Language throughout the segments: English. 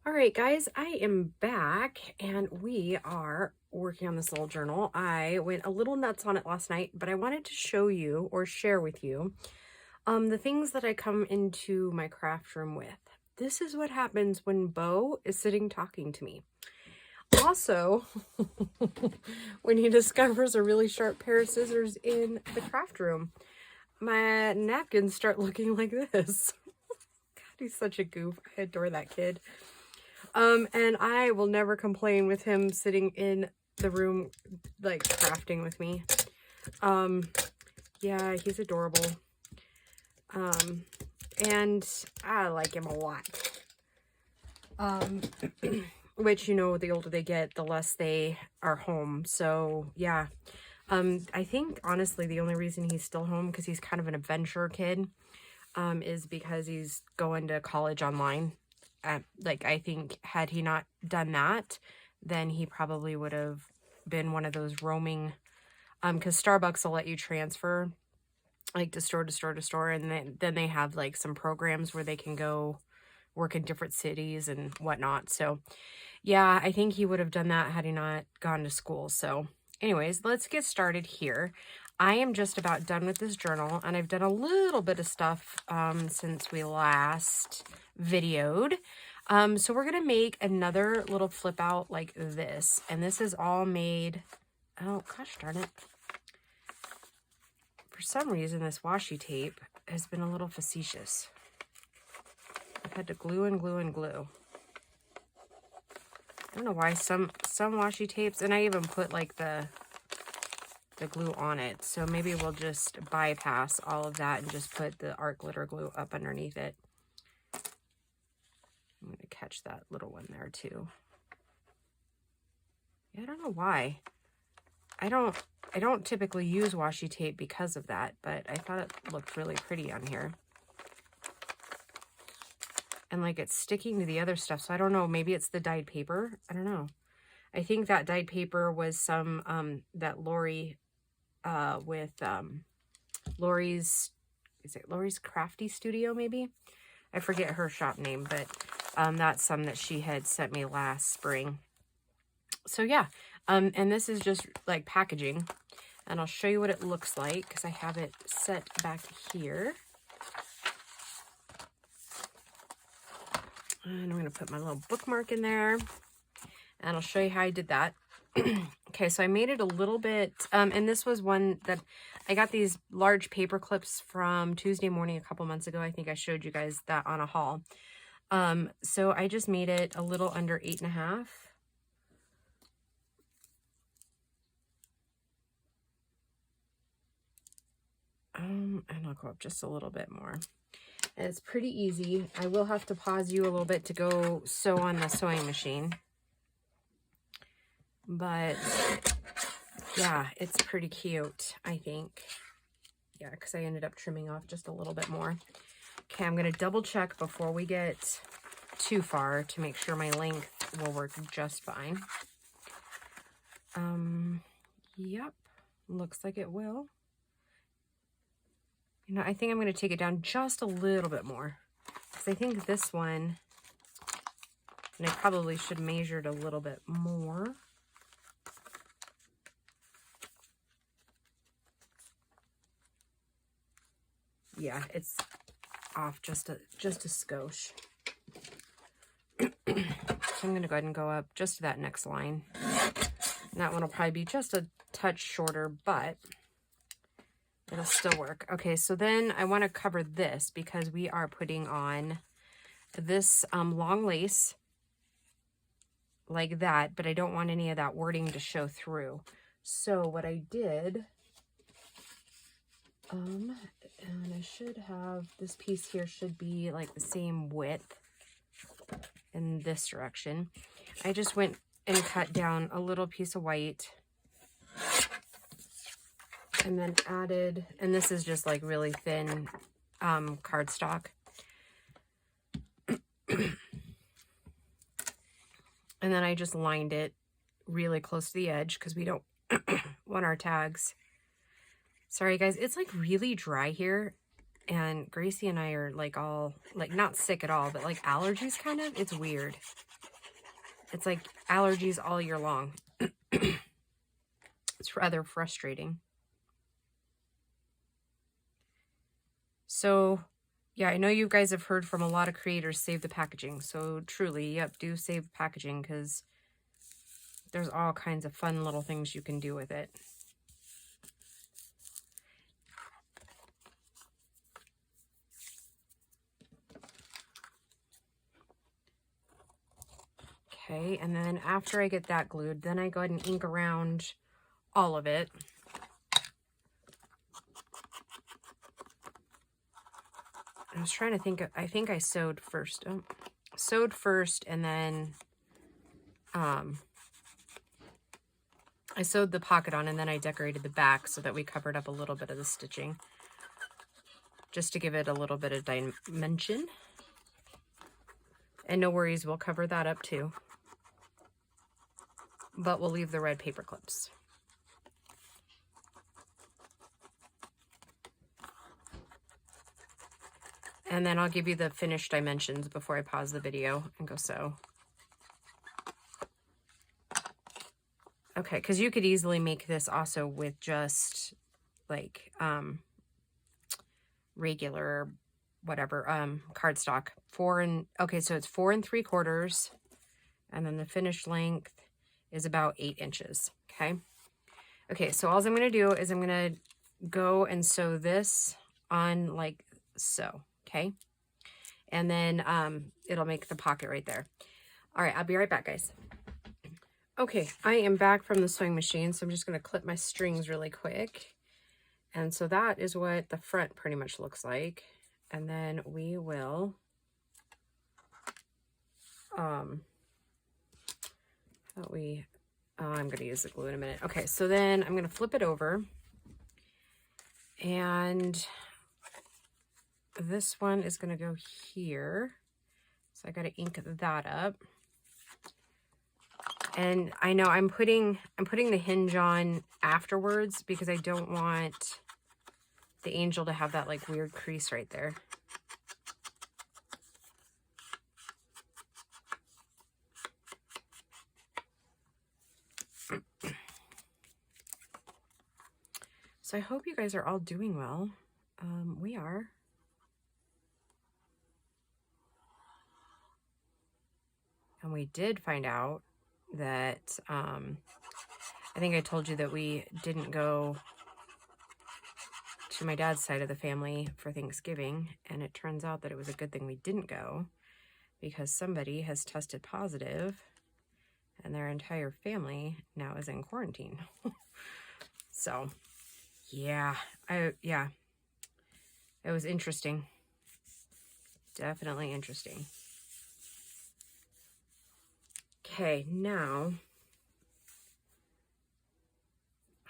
All right, guys, I am back and we are working on this little journal. I went a little nuts on it last night, but I wanted to show you or share with you the things that I come into my craft room with. This is what happens when Bo is sitting talking to me. Also, when he discovers a really sharp pair of scissors in the craft room, my napkins start looking like this. God, he's such a goof. I adore that kid. And I will never complain with him sitting in the room, like, crafting with me. Yeah, he's adorable. And I like him a lot. Which, you know, the older they get, the less they are home. So, yeah. I think, honestly, the only reason he's still home, because he's kind of an adventure kid, is because he's going to college online. Like, I think had he not done that, then he probably would have been one of those roaming, because Starbucks will let you transfer, like, to store to store to store, and then they have, like, some programs where they can go work in different cities and whatnot. So, yeah, I think he would have done that had he not gone to school. So, anyways, let's get started here. I am just about done with this journal, and I've done a little bit of stuff since we last videoed. So we're going to make another little flip out like this. And this is all made, oh, gosh darn it. For some reason, this washi tape has been a little facetious. I've had to glue and glue and glue. I don't know why some washi tapes, and I even put like the glue on it. So maybe we'll just bypass all of that and just put the art glitter glue up underneath it. I'm going to catch that little one there too. Yeah, I don't know why. I don't typically use washi tape because of that, but I thought it looked really pretty on here. And like it's sticking to the other stuff, so I don't know, maybe it's the dyed paper. I don't know. I think that dyed paper was some that Lori with Lori's, is it Lori's Crafty Studio maybe? I forget her shop name, but that's some that she had sent me last spring. So yeah, and this is just like packaging, and I'll show you what it looks like because I have it set back here. And I'm going to put my little bookmark in there, and I'll show you how I did that. Okay, so I made it a little bit, and this was one that I got these large paper clips from Tuesday Morning a couple months ago. I think I showed you guys that on a haul. So I just made it a little under 8.5. And I'll go up just a little bit more. And it's pretty easy. I will have to pause you a little bit to go sew on the sewing machine. But yeah, it's pretty cute, I think. Yeah, because I ended up trimming off just a little bit more. Okay, I'm going to double check before we get too far to make sure my length will work just fine. Yep, looks like it will. You know, I think I'm going to take it down just a little bit more, because I think this one, and I probably should measure it a little bit more. Yeah, it's off just a skosh. So I'm going to go ahead and go up just to that next line. And that one will probably be just a touch shorter, but it'll still work. Okay, so then I want to cover this because we are putting on this long lace like that, but I don't want any of that wording to show through. So what I did, and I should have, this piece here should be like the same width in this direction. I just went and cut down a little piece of white and then added, and this is just like really thin cardstock. And then I just lined it really close to the edge because we don't want our tags. Sorry guys, it's like really dry here, and Gracie and I are like all, like not sick at all, but like allergies kind of, it's weird. It's like allergies all year long. It's rather frustrating. So, yeah, I know you guys have heard from a lot of creators, save the packaging. So truly, yep, do save the packaging because there's all kinds of fun little things you can do with it. Okay, and then after I get that glued, then I go ahead and ink around all of it. I was trying to think, I think I sewed first. Oh, sewed first, and then I sewed the pocket on, and then I decorated the back so that we covered up a little bit of the stitching, just to give it a little bit of dimension. And no worries, we'll cover that up too. But we'll leave the red paper clips. And then I'll give you the finished dimensions before I pause the video and go sew. Okay, because you could easily make this also with just like regular whatever cardstock. Okay, so it's 4 3/4, and then the finished length is about 8 inches. Okay, so all I'm going to do is I'm going to go and sew this on like so. Okay, and then it'll make the pocket right there. All right, I'll be right back, guys. Okay, I am back from the sewing machine, so I'm just going to clip my strings really quick. And so that is what the front pretty much looks like. And then we will I'm going to use the glue in a minute. Okay, so then I'm going to flip it over, and this one is going to go here. So I got to ink that up. And I know I'm putting the hinge on afterwards because I don't want the angel to have that like weird crease right there. So I hope you guys are all doing well. We are. And we did find out that, I think I told you that we didn't go to my dad's side of the family for Thanksgiving. And it turns out that it was a good thing we didn't go because somebody has tested positive and their entire family now is in quarantine. So, yeah, it was interesting. Definitely interesting. Okay, now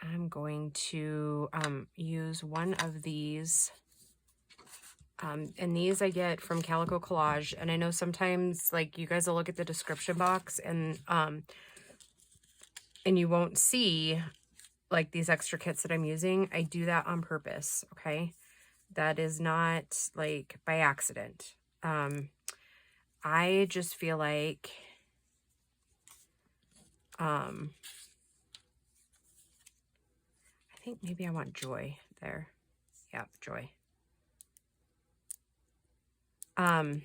I'm going to use one of these. And these I get from Calico Collage. And I know sometimes, like, you guys will look at the description box and you won't see, like, these extra kits that I'm using. I do that on purpose, okay? That is not, like, by accident. I just feel like I think maybe I want Joy there. Yeah, Joy. And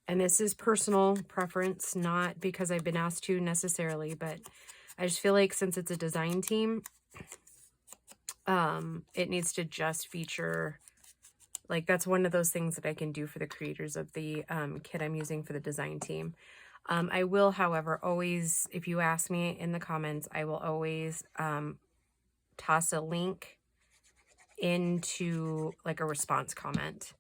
this is personal preference, not because I've been asked to necessarily, but I just feel like since it's a design team, it needs to just feature, like, that's one of those things that I can do for the creators of the kit I'm using for the design team. I will, however, always, if you ask me in the comments, I will always toss a link into like a response comment.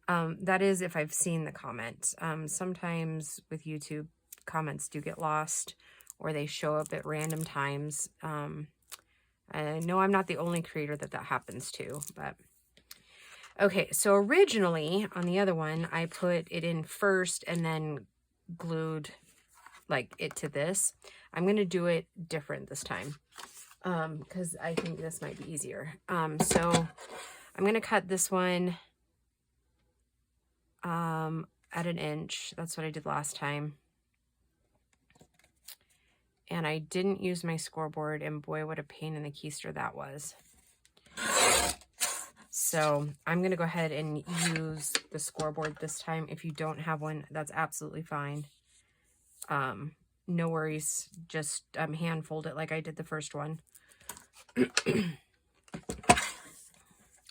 That is if I've seen the comment. Sometimes with YouTube, comments do get lost or they show up at random times. I know I'm not the only creator that happens to, but okay. So originally on the other one, I put it in first and then glued like it to this. I'm going to do it different this time because I think this might be easier. So I'm going to cut this one at 1 inch. That's what I did last time. And I didn't use my scoreboard, and boy, what a pain in the keister that was. So I'm going to go ahead and use the scoreboard this time. If you don't have one, that's absolutely fine. No worries. Just hand fold it like I did the first one.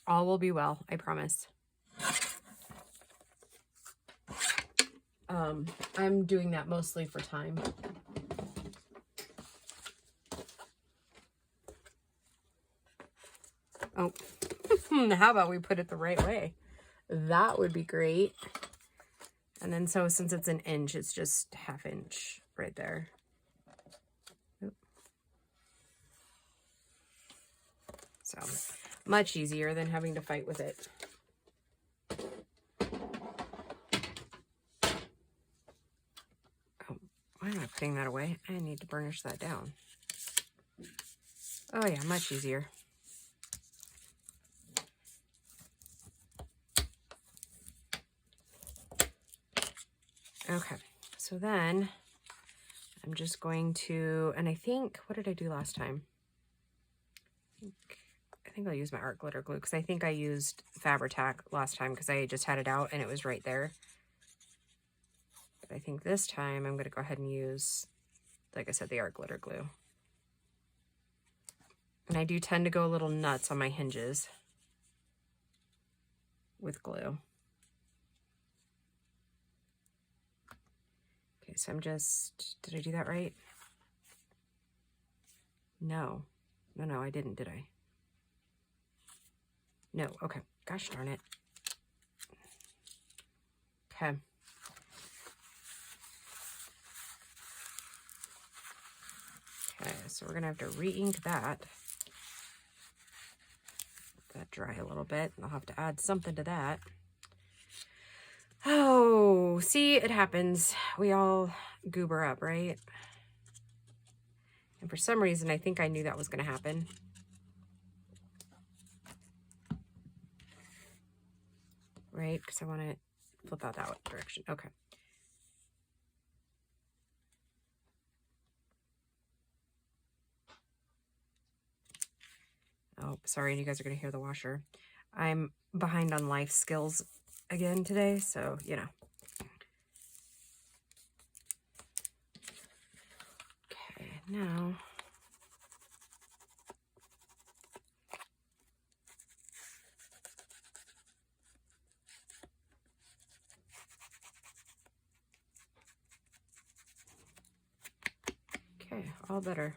All will be well, I promise. I'm doing that mostly for time. Oh, how about we put it the right way? That would be great. And then so since it's an inch, it's just 1/2 inch right there. Oop. So much easier than having to fight with it. Oh, why am I putting that away? I need to burnish that down. Oh yeah, much easier. Okay, so then I'm just going to, and I think, what did I do last time? I think I'll use my art glitter glue because I think I used Fabri-Tac last time because I just had it out and it was right there. But I think this time I'm going to go ahead and use, like I said, the art glitter glue. And I do tend to go a little nuts on my hinges with glue. Okay, so I'm just, did I do that right? No, I didn't, did I? No, okay, gosh darn it. Okay. Okay, so we're gonna have to re-ink that. Let that dry a little bit, and I'll have to add something to that. Oh, see, it happens. We all goober up, right? And for some reason, I think I knew that was gonna happen. Right, because I want to flip out that direction. Okay. Oh, sorry, you guys are going to hear the washer. I'm behind on life skills again today, so, you know. Okay, now... Okay, all better.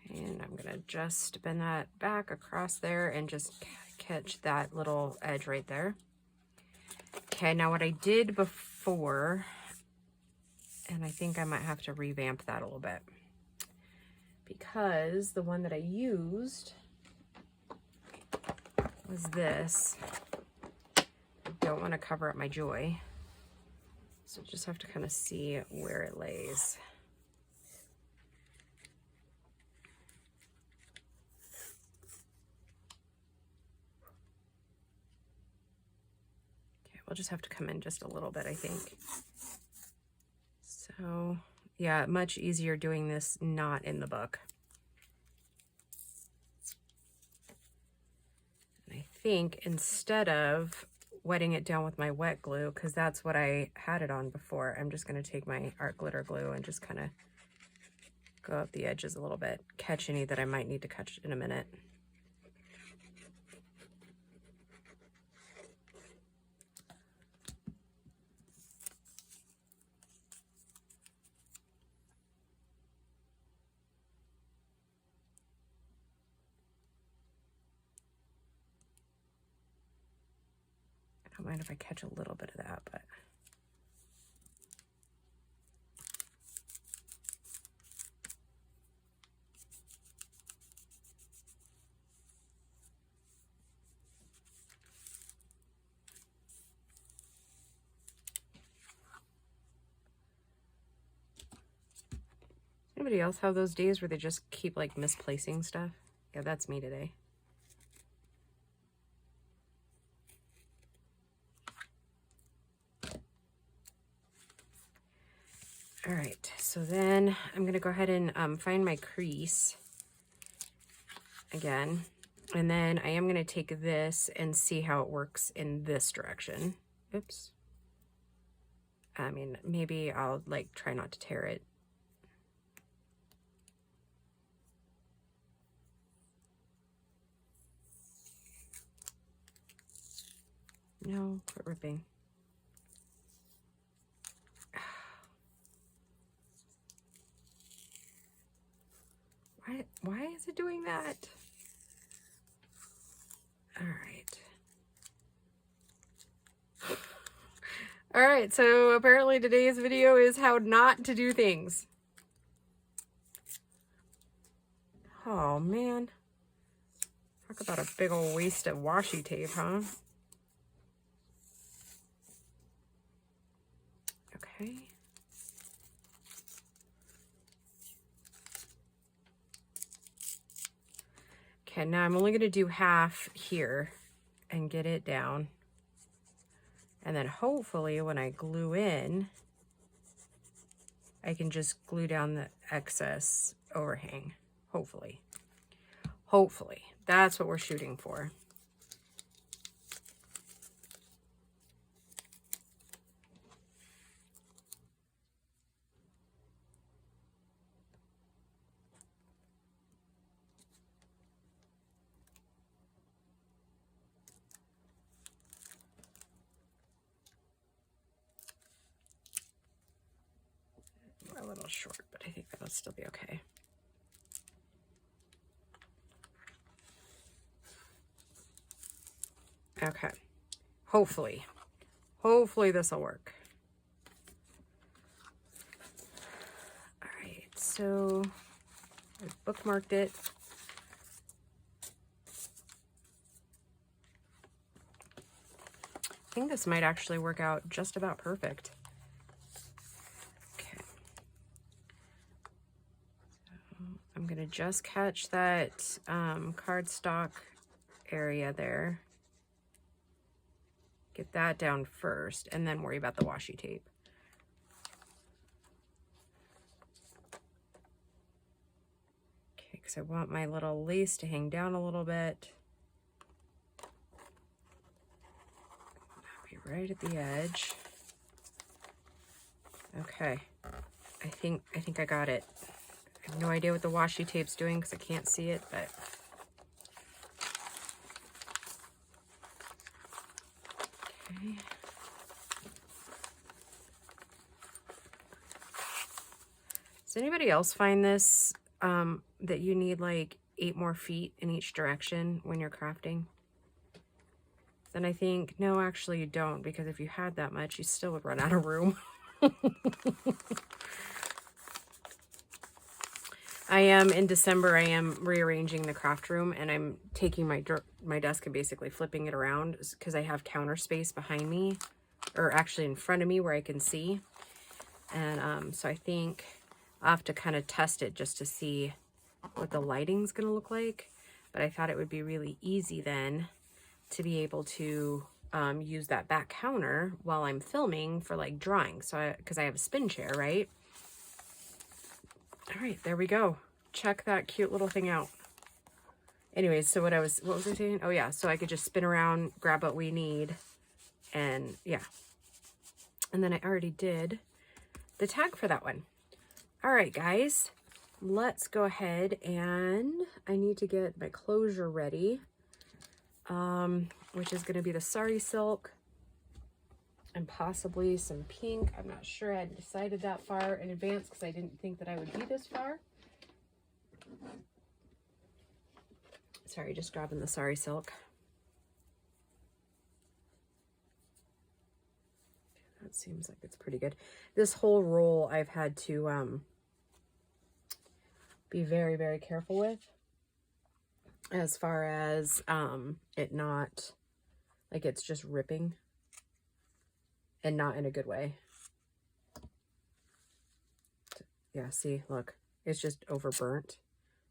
And I'm going to just bend that back across there and just catch that little edge right there. Okay, now what I did before, and I think I might have to revamp that a little bit, because the one that I used was this. I don't want to cover up my joy, so just have to kind of see where it lays. We'll just have to come in just a little bit, I think. So, yeah, much easier doing this not in the book. And I think instead of wetting it down with my wet glue, because that's what I had it on before, I'm just going to take my art glitter glue and just kind of go up the edges a little bit, catch any that I might need to catch in a minute. I don't mind if I catch a little bit of that, but anybody else have those days where they just keep like misplacing stuff? Yeah, that's me today. All right, so then I'm going to go ahead and find my crease again. And then I am going to take this and see how it works in this direction. Oops. I mean, maybe I'll like try not to tear it. No, quit ripping. Why is it doing that? All right. All right, so apparently today's video is how not to do things. Oh man. Talk about a big old waste of washi tape, huh? Okay. Okay, now I'm only gonna do half here and get it down. And then hopefully when I glue in, I can just glue down the excess overhang. Hopefully. Hopefully. That's what we're shooting for. A little short, but I think that'll still be okay. Okay. Hopefully. Hopefully this will work. All right, so I bookmarked it. I think this might actually work out just about perfect. Okay. So I'm gonna just catch that cardstock area there. Get that down first and then worry about the washi tape. Okay, because I want my little lace to hang down a little bit. Be right at the edge. Okay, I think I got it. I have no idea what the washi tape's doing because I can't see it, but okay. Does anybody else find this, that you need like 8 more feet in each direction when you're crafting? Then I think, no, actually you don't, because if you had that much, you still would run out of room. In December, I am rearranging the craft room, and I'm taking my desk and basically flipping it around because I have counter space behind me, or actually in front of me where I can see. And so I think I'll have to kind of test it just to see what the lighting's going to look like. But I thought it would be really easy then to be able to use that back counter while I'm filming for like drawing. So because I have a spin chair, right? All right, there we go. Check that cute little thing out. Anyways, so what was I saying? Oh yeah, so I could just spin around, grab what we need, and yeah. And then I already did the tag for that one. All right, guys, let's go ahead, and I need to get my closure ready, which is going to be the sari silk and possibly some pink. I'm not sure. I hadn't decided that far in advance because I didn't think that I would be this far. Sorry, just grabbing the sari silk. That seems like it's pretty good. This whole roll I've had to be very, very careful with as far as it not, like it's just ripping and not in a good way. Yeah, see, look, it's just overburnt,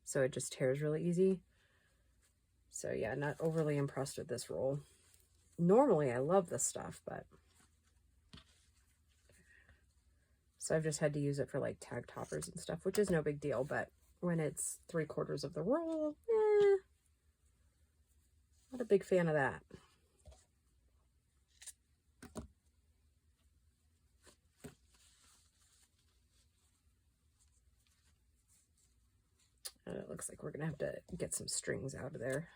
so it just tears really easy. So yeah, not overly impressed with this roll. Normally I love this stuff, but So I've just had to use it for like tag toppers and stuff, which is no big deal, but when it's 3/4 of the roll, not a big fan of that. And it looks like we're gonna have to get some strings out of there.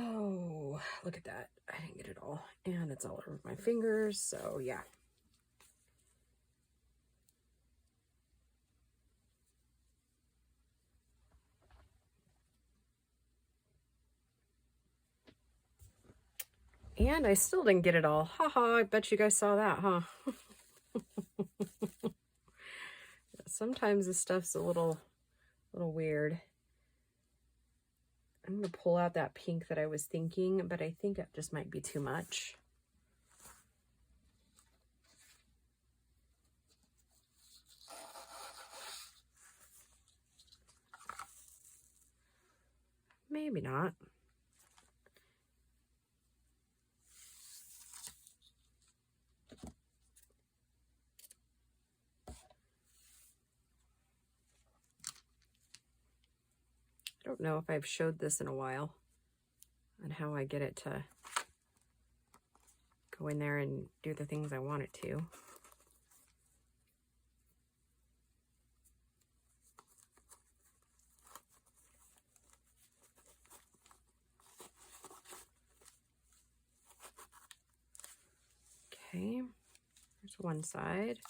Oh, look at that. I didn't get it all. And it's all over my fingers, so yeah. And I still didn't get it all. Haha, I bet you guys saw that, huh? Sometimes this stuff's a little weird. I'm going to pull out that pink that I was thinking, but I think it just might be too much. Maybe not. I don't know if I've showed this in a while on how I get it to go in there and do the things I want it to. Okay, there's one side.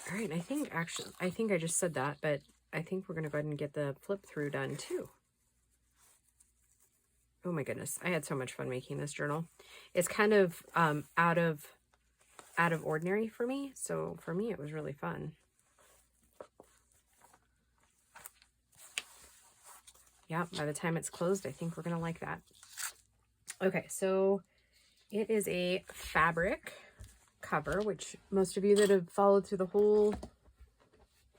All right, I think I just said that, but I think we're going to go ahead and get the flip through done too. Oh my goodness, I had so much fun making this journal. It's kind of out of ordinary for me, so for me it was really fun. Yeah, by the time it's closed, I think we're going to like that. Okay, so it is a fabric cover, which most of you that have followed through the whole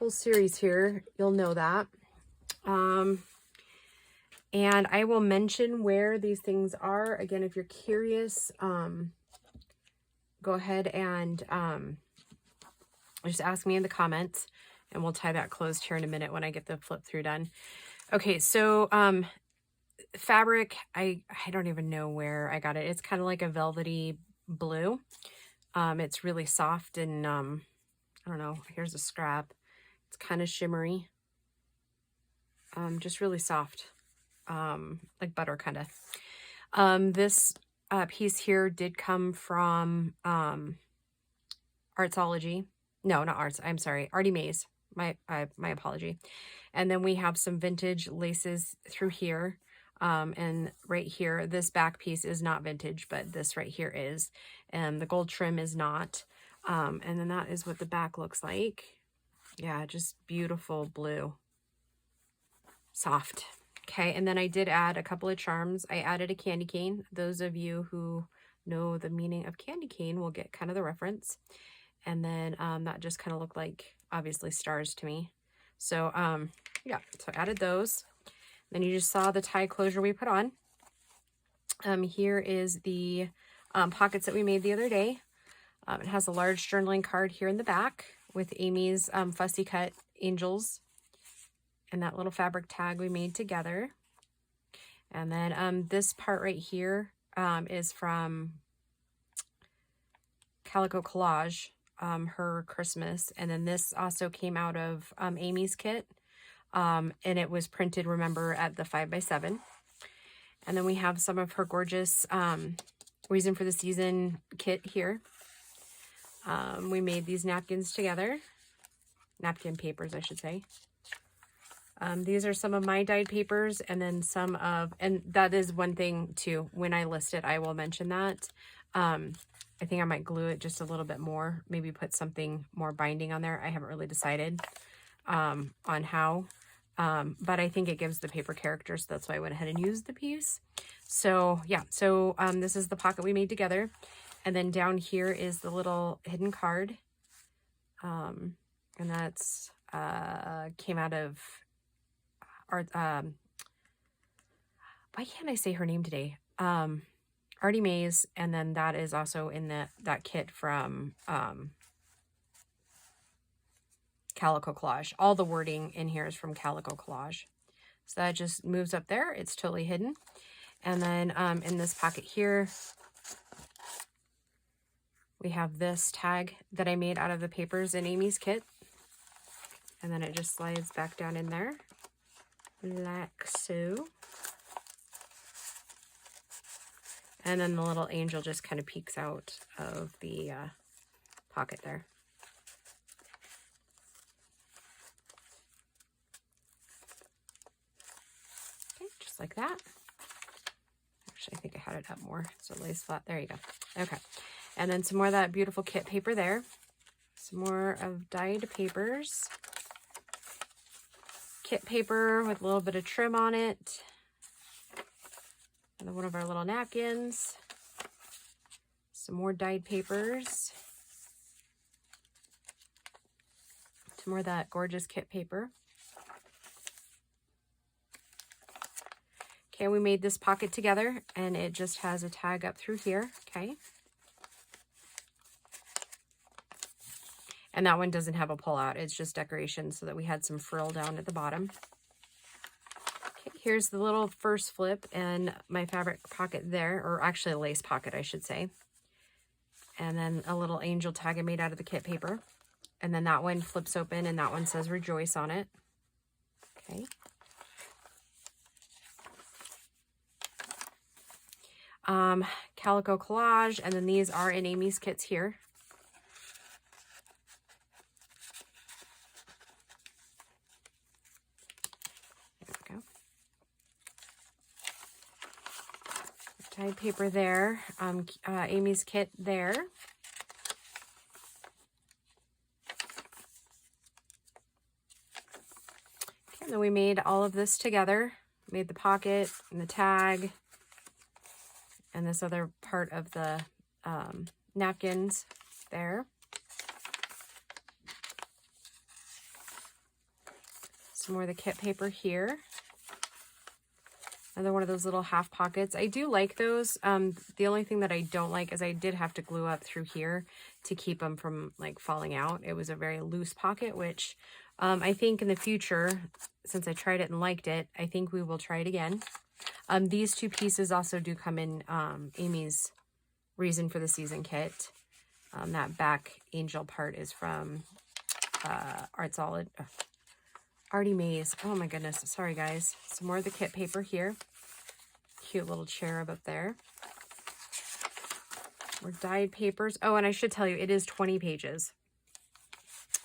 series here, you'll know that. And I will mention where these things are. Again, if you're curious, go ahead and just ask me in the comments, and we'll tie that closed here in a minute when I get the flip through done. Okay, so fabric, I don't even know where I got it. It's kind of like a velvety blue. It's really soft and I don't know, here's a scrap. It's kind of shimmery. Just really soft. Like butter kind of. This piece here did come from Artsology. No, not Arts. I'm sorry, Artie Mays. My apology. And then we have some vintage laces through here. And right here, this back piece is not vintage, but this right here is. And the gold trim is not. And then that is what the back looks like. Yeah, just beautiful blue. Soft. Okay, and then I did add a couple of charms. I added a candy cane. Those of you who know the meaning of candy cane will get kind of the reference. And then that just kind of looked like, obviously, stars to me. So, yeah, so I added those. Then you just saw the tie closure we put on. Here is the pockets that we made the other day. It has a large journaling card here in the back with Amy's fussy cut angels and that little fabric tag we made together. And then this part right here is from Calico Collage, her Christmas. And then this also came out of Amy's kit. And it was printed, remember, at the 5x7. And then we have some of her gorgeous Reason for the Season kit here. We made these napkins together. Napkin papers, I should say. These are some of my dyed papers, and then some of, and that is one thing too, when I list it, I will mention that. I think I might glue it just a little bit more, maybe put something more binding on there. I haven't really decided on how, but I think it gives the paper character, so that's why I went ahead and used the piece. So yeah, so this is the pocket we made together, and then down here is the little hidden card, and that's came out of our why can't I say her name today? Artie Mae's, and then that is also in that kit from Calico Collage. All the wording in here is from Calico Collage. So that just moves up there. It's totally hidden. And then in this pocket here, we have this tag that I made out of the papers in Amy's kit. And then it just slides back down in there, like so. And then the little angel just kind of peeks out of the pocket there. Okay, just like that. Actually, I think I had it up more so it lays flat. There you go. Okay. And then some more of that beautiful kit paper there. Some more of dyed papers. Kit paper with a little bit of trim on it. And then one of our little napkins. Some more dyed papers. Some more of that gorgeous kit paper. Okay, we made this pocket together, and it just has a tag up through here, okay? And that one doesn't have a pull-out. It's just decoration so that we had some frill down at the bottom. Okay, here's the little first flip and my fabric pocket there, or actually a lace pocket, I should say. And then a little angel tag I made out of the kit paper. And then that one flips open, and that one says Rejoice on it. Okay. Calico Collage, and then these are in Amy's kits here. There we go. Dyed paper there. Amy's kit there. Okay, and then we made all of this together. Made the pocket and the tag. And this other part of the napkins there. Some more of the kit paper here. Another one of those little half pockets. I do like those. The only thing that I don't like is I did have to glue up through here to keep them from like falling out. It was a very loose pocket, which I think in the future, since I tried it and liked it, I think we will try it again. These two pieces also do come in Amy's Reason for the Season kit. That back angel part is from Artie Mae's. Oh my goodness. Sorry, guys. Some more of the kit paper here. Cute little cherub up there. More dyed papers. Oh, and I should tell you, it is 20 pages.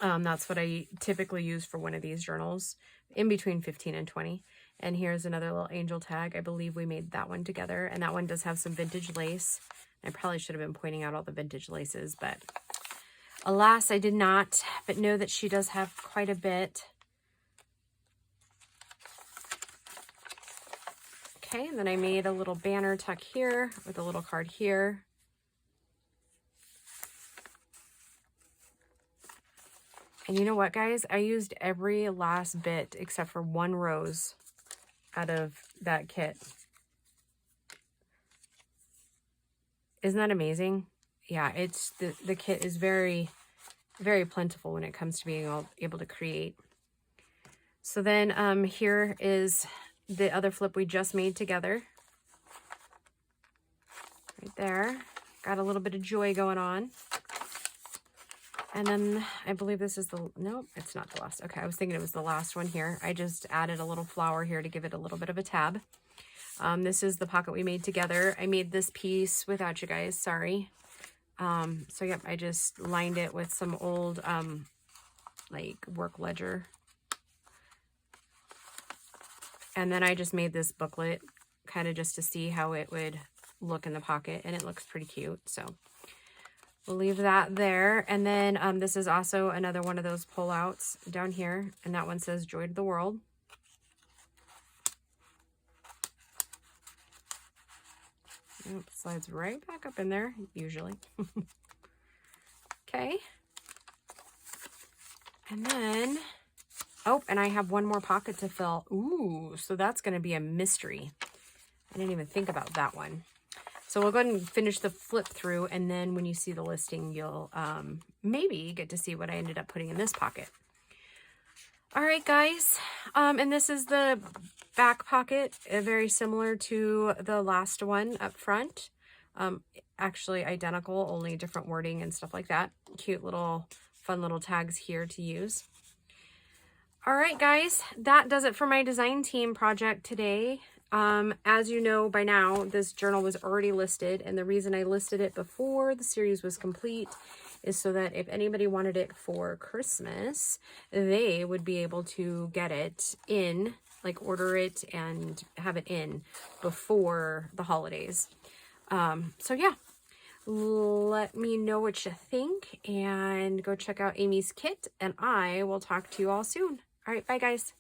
That's what I typically use for one of these journals, in between 15 and 20. And here's another little angel tag. I believe we made that one together. And that one does have some vintage lace. I probably should have been pointing out all the vintage laces, but alas, I did not. But know that she does have quite a bit. Okay, and then I made a little banner tuck here with a little card here. And you know what, guys? I used every last bit except for one rose out of that kit. Isn't that amazing? Yeah, it's the kit is very, very plentiful when it comes to being able to create. So then here is the other flip we just made together. Right there. Got a little bit of joy going on. And then I believe this is the, nope, it's not the last. Okay, I was thinking it was the last one here. I just added a little flower here to give it a little bit of a tab. This is the pocket we made together. I made this piece without you guys, sorry. So yep, I just lined it with some old, like work ledger. And then I just made this booklet kind of just to see how it would look in the pocket, and it looks pretty cute. So we'll leave that there. And then this is also another one of those pullouts down here, and that one says Joy to the World. Yep, slides right back up in there, usually. Okay. And then, oh, and I have one more pocket to fill. Ooh, so that's going to be a mystery. I didn't even think about that one. So we'll go ahead and finish the flip through, and then when you see the listing, you'll maybe get to see what I ended up putting in this pocket. All right, guys, and this is the back pocket, very similar to the last one up front. Actually identical, only different wording and stuff like that. Cute little, fun little tags here to use. All right, guys, that does it for my design team project today. As you know by now, this journal was already listed, and the reason I listed it before the series was complete is so that if anybody wanted it for Christmas, they would be able to get it in, like order it and have it in before the holidays. So yeah, let me know what you think, and go check out Amy's kit, and I will talk to you all soon. All right, bye guys.